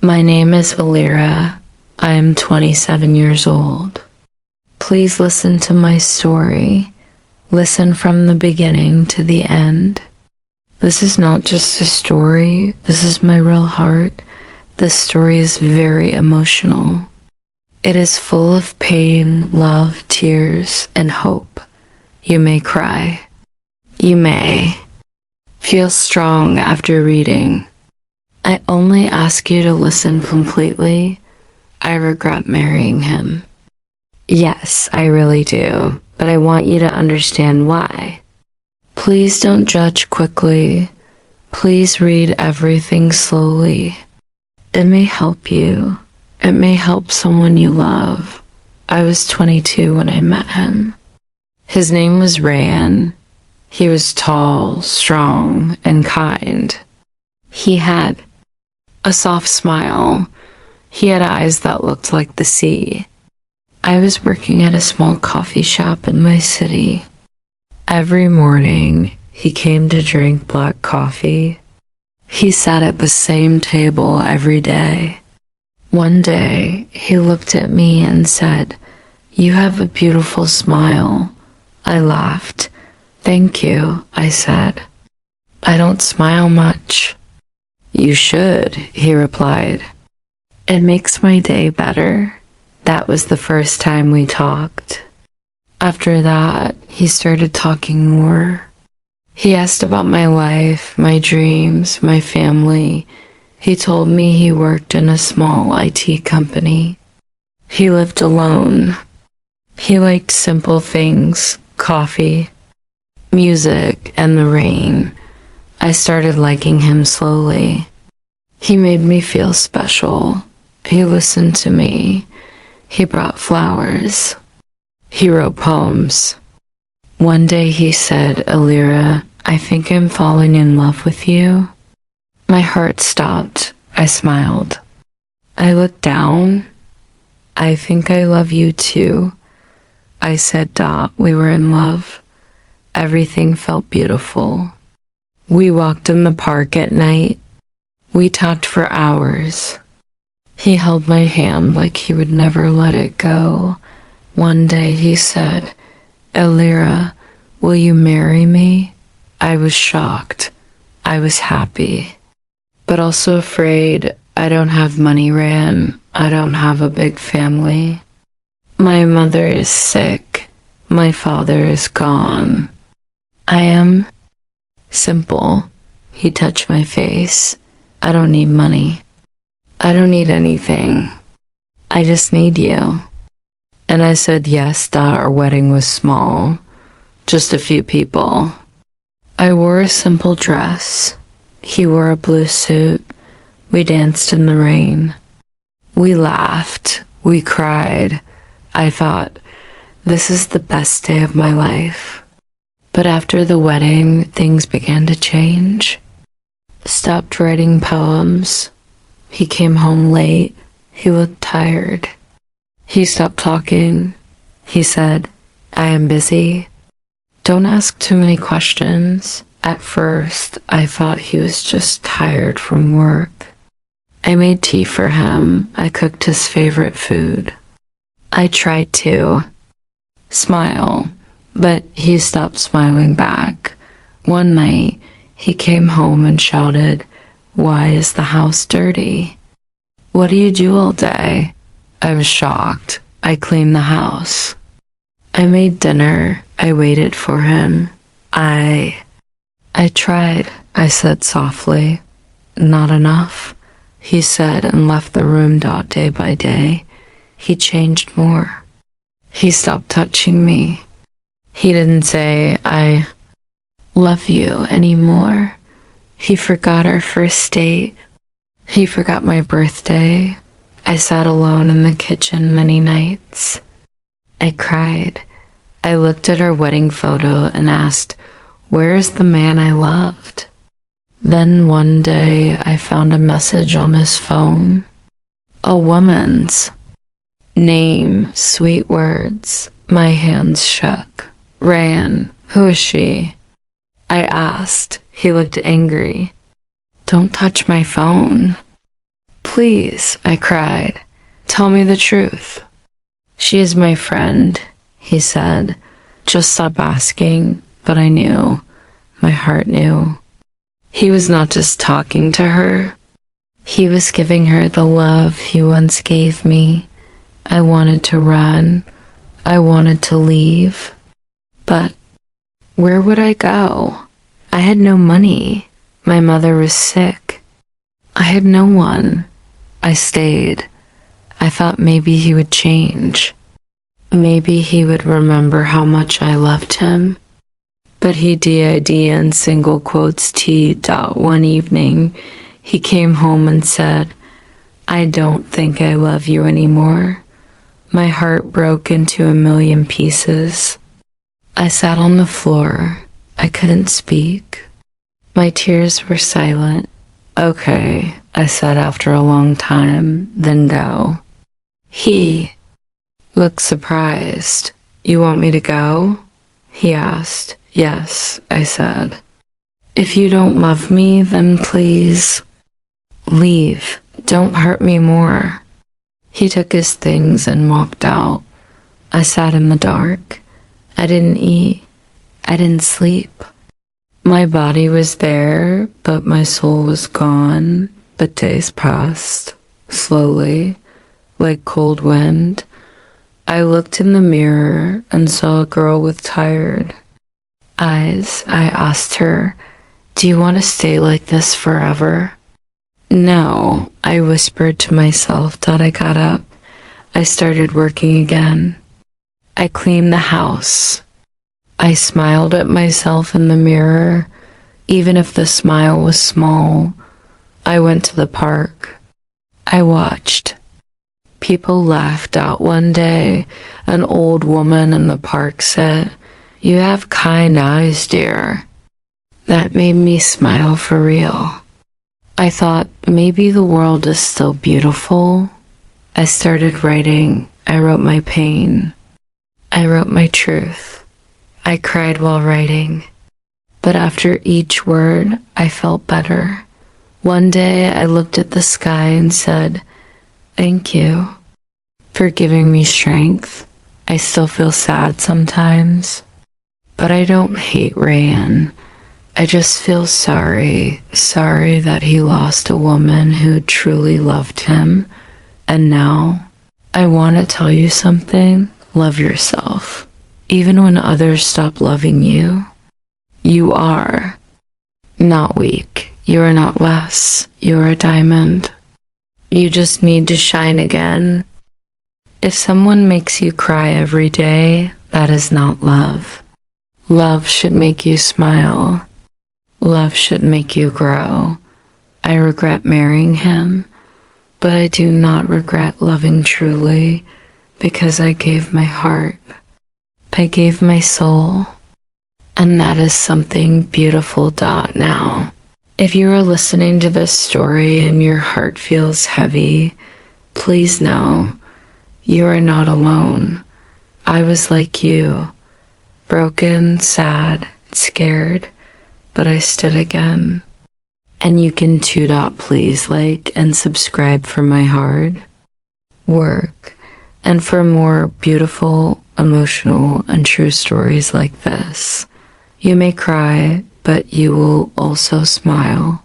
My name is Engliah. I am 27 years old. Please listen to my story. Listen from the beginning to the end. This is not just a story. This is my real heart. This story is very emotional. It is full of pain, love, tears, and hope. You may cry. You may feel strong after reading. I only ask you to listen completely. I regret marrying him. Yes, I really do, but I want you to understand why. Please don't judge quickly. Please read everything slowly. It may help you. It may help someone you love. I was 22 when I met him. His name was Ryan. He was tall, strong, and kind. He had a soft smile. He had eyes that looked like the sea. I was working at a small coffee shop in my city. Every morning, he came to drink black coffee. He sat at the same table every day. One day, he looked at me and said, "You have a beautiful smile." I laughed. "Thank you," I said. "I don't smile much." "You should," he replied. "It makes my day better." That was the first time we talked. After that, he started talking more. He asked about my life, my dreams, my family. He told me he worked in a small IT company. He lived alone. He liked simple things, coffee, music, and the rain. I started liking him slowly. He made me feel special. He listened to me. He brought flowers. He wrote poems. One day he said, "Engliah, I think I'm falling in love with you." My heart stopped. I smiled. I looked down. "I think I love you too." I said, We were in love. Everything felt beautiful. We walked in the park at night. We talked for hours. He held my hand like he would never let it go. One day he said, "Engliah, will you marry me?" I was shocked. I was happy, but also afraid. I don't have money, Ryan. I don't have a big family. My mother is sick. My father is gone. I am simple. He touched my face. I don't need money. I don't need anything. I just need you. And I said yes, that our wedding was small. Just a few people. I wore a simple dress. He wore a blue suit. We danced in the rain. We laughed. We cried. I thought, this is the best day of my life. But after the wedding, things began to change. Stopped writing poems. He came home late. He looked tired. He stopped talking. He said, "I am busy. Don't ask too many questions." At first, I thought he was just tired from work. I made tea for him. I cooked his favorite food. I tried to smile, but he stopped smiling back. One night, he came home and shouted, "Why is the house dirty? What do you do all day?" I was shocked. I cleaned the house. I made dinner. I waited for him. I tried, I said softly. "Not enough," he said and left the room. Day by day, he changed more. He stopped touching me. He didn't say, "I love you" anymore. He forgot our first date. He forgot my birthday. I sat alone in the kitchen many nights. I cried. I looked at our wedding photo and asked, "Where is the man I loved?" Then one day I found a message on his phone. A woman's name, sweet words. My hands shook. "Ryan, who is she?" I asked. He looked angry. "Don't touch my phone." Please, I cried. Tell me the truth. She is my friend, he said. Just stop asking, but I knew. My heart knew. He was not just talking to her. He was giving her the love he once gave me. I wanted to run. I wanted to leave. But where would I go? I had no money. My mother was sick. I had no one. I stayed. I thought maybe he would change. Maybe he would remember how much I loved him. But he did in single quotes T. One evening, he came home and said, I don't think I love you anymore. My heart broke into a million pieces. I sat on the floor. I couldn't speak. My tears were silent. Okay, I said after a long time, then go. He looked surprised. You want me to go? He asked. Yes, I said. If you don't love me, then please leave. Don't hurt me more. He took his things and walked out. I sat in the dark. I didn't eat. I didn't sleep. My body was there, but my soul was gone. But days passed, slowly, like cold wind. I looked in the mirror and saw a girl with tired eyes. I asked her, do you want to stay like this forever? No, I whispered to myself. I got up. I started working again. I cleaned the house. I smiled at myself in the mirror, even if the smile was small. I went to the park. I watched. People laughed out one day. An old woman in the park said, you have kind eyes, dear. That made me smile for real. I thought maybe the world is still beautiful. I started writing. I wrote my pain. I wrote my truth. I cried while writing. But after each word, I felt better. One day I looked at the sky and said, thank you for giving me strength. I still feel sad sometimes. But I don't hate Rayan. I just feel sorry that he lost a woman who truly loved him. And now, I want to tell you something. Love yourself. Even when others stop loving you, you are not weak. You are not less. You are a diamond. You just need to shine again. If someone makes you cry every day, that is not love. Love should make you smile. Love should make you grow. I regret marrying him, but I do not regret loving truly, because I gave my heart. I gave my soul. And that is something beautiful. Now, if you are listening to this story and your heart feels heavy, please know you are not alone. I was like you, broken, sad, scared, but I stood again. And you can too. Please like and subscribe for my hard work and for more beautiful, emotional, and true stories like this. You may cry, but you will also smile.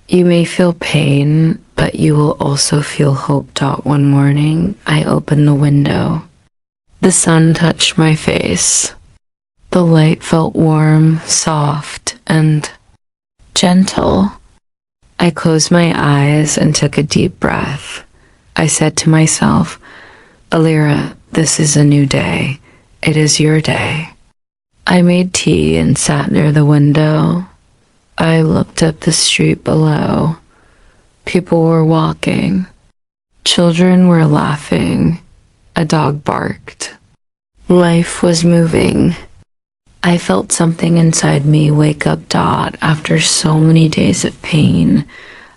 You may feel pain, but you will also feel hope. One morning, I opened the window. The sun touched my face. The light felt warm, soft, and gentle. I closed my eyes and took a deep breath. I said to myself, Alira, this is a new day. It is your day. I made tea and sat near the window. I looked up the street below. People were walking. Children were laughing. A dog barked. Life was moving. I felt something inside me wake up. After so many days of pain,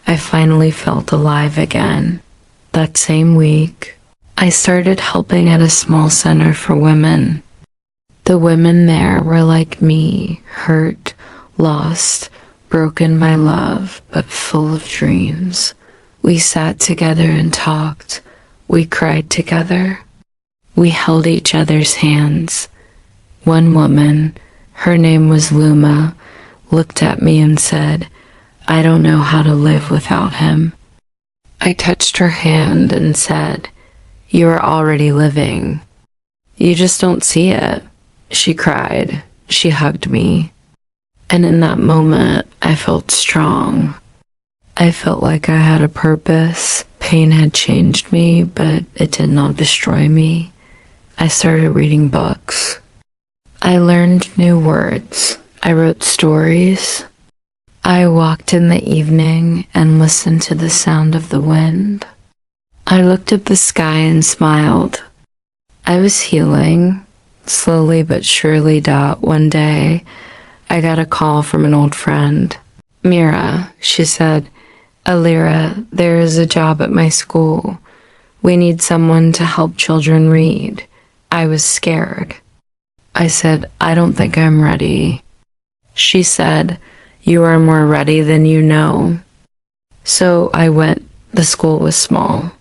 I finally felt alive again. That same week, I started helping at a small center for women. The women there were like me, hurt, lost, broken by love, but full of dreams. We sat together and talked. We cried together. We held each other's hands. One woman, her name was Luma, looked at me and said, "I don't know how to live without him." I touched her hand and said, "You are already living. You just don't see it." She cried. She hugged me. And in that moment, I felt strong. I felt like I had a purpose. Pain had changed me, but it did not destroy me. I started reading books. I learned new words. I wrote stories. I walked in the evening and listened to the sound of the wind. I looked at the sky and smiled. I was healing, slowly but surely. One day, I got a call from an old friend. "Mira," she said, "Alira, there is a job at my school. We need someone to help children read." I was scared. I said, "I don't think I'm ready." She said, "You are more ready than you know." So I went. The school was small.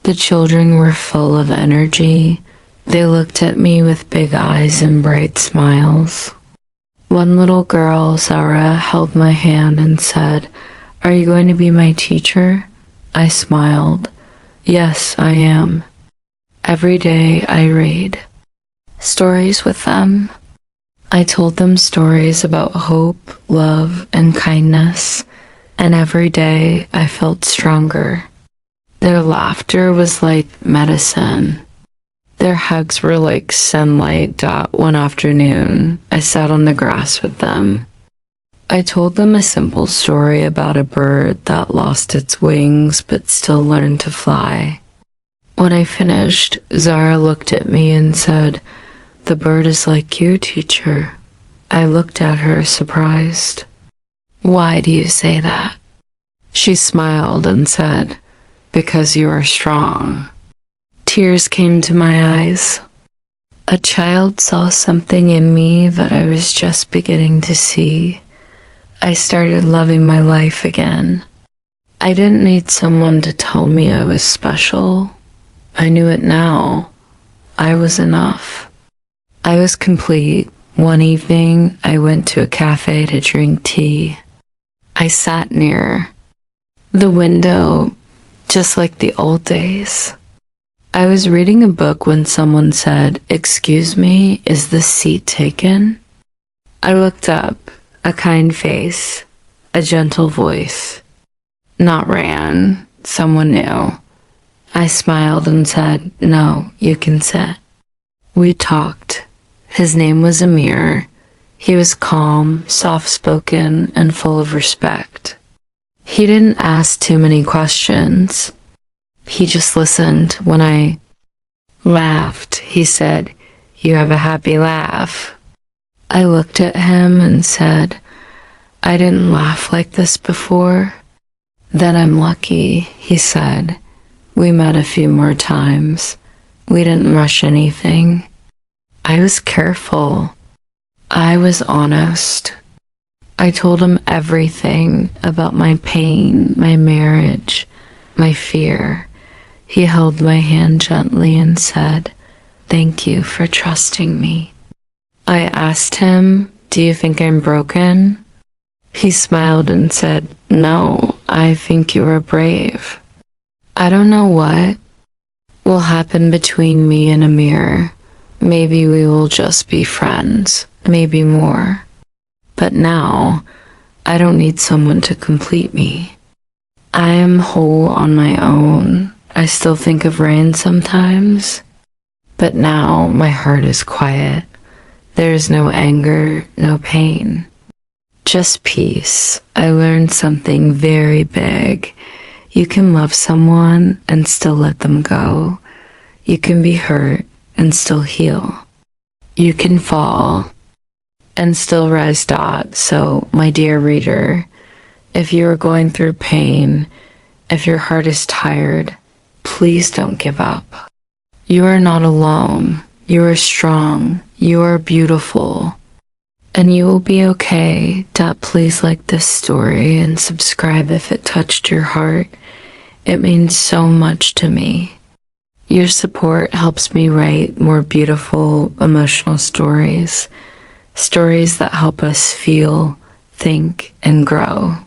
The children were full of energy. They looked at me with big eyes and bright smiles. One little girl, Zara, held my hand and said, "Are you going to be my teacher?" I smiled. "Yes, I am." Every day I read stories with them. I told them stories about hope, love, and kindness, and every day I felt stronger. Their laughter was like medicine. Their hugs were like sunlight. One afternoon, I sat on the grass with them. I told them a simple story about a bird that lost its wings but still learned to fly. When I finished, Zara looked at me and said, "The bird is like you, teacher." I looked at her, surprised. "Why do you say that?" She smiled and said, "Because you are strong." Tears came to my eyes. A child saw something in me that I was just beginning to see. I started loving my life again. I didn't need someone to tell me I was special. I knew it now. I was enough. I was complete. One evening, I went to a cafe to drink tea. I sat near the window, just like the old days. I was reading a book when someone said, "Excuse me, is this seat taken?" I looked up, a kind face, a gentle voice. Not Ran, someone new. I smiled and said, "No, you can sit." We talked. His name was Amir. He was calm, soft-spoken, and full of respect. He didn't ask too many questions. He just listened. When I laughed, he said, "You have a happy laugh." I looked at him and said, "I didn't laugh like this before." "Then I'm lucky," he said. We met a few more times. We didn't rush anything. I was careful. I was honest. I told him everything about my pain, my marriage, my fear. He held my hand gently and said, "Thank you for trusting me." I asked him, "Do you think I'm broken?" He smiled and said, "No, I think you are brave." I don't know what will happen between me and Amir. Maybe we will just be friends, maybe more. But now, I don't need someone to complete me. I am whole on my own. I still think of Rain sometimes, but now my heart is quiet. There is no anger, no pain, just peace. I learned something very big. You can love someone and still let them go. You can be hurt and still heal. You can fall and still rise. So, my dear reader, if you are going through pain, if your heart is tired, please don't give up. You are not alone. You are strong. You are beautiful. And you will be okay. Please like this story and subscribe if it touched your heart. It means so much to me. Your support helps me write more beautiful, emotional stories. Stories that help us feel, think, and grow.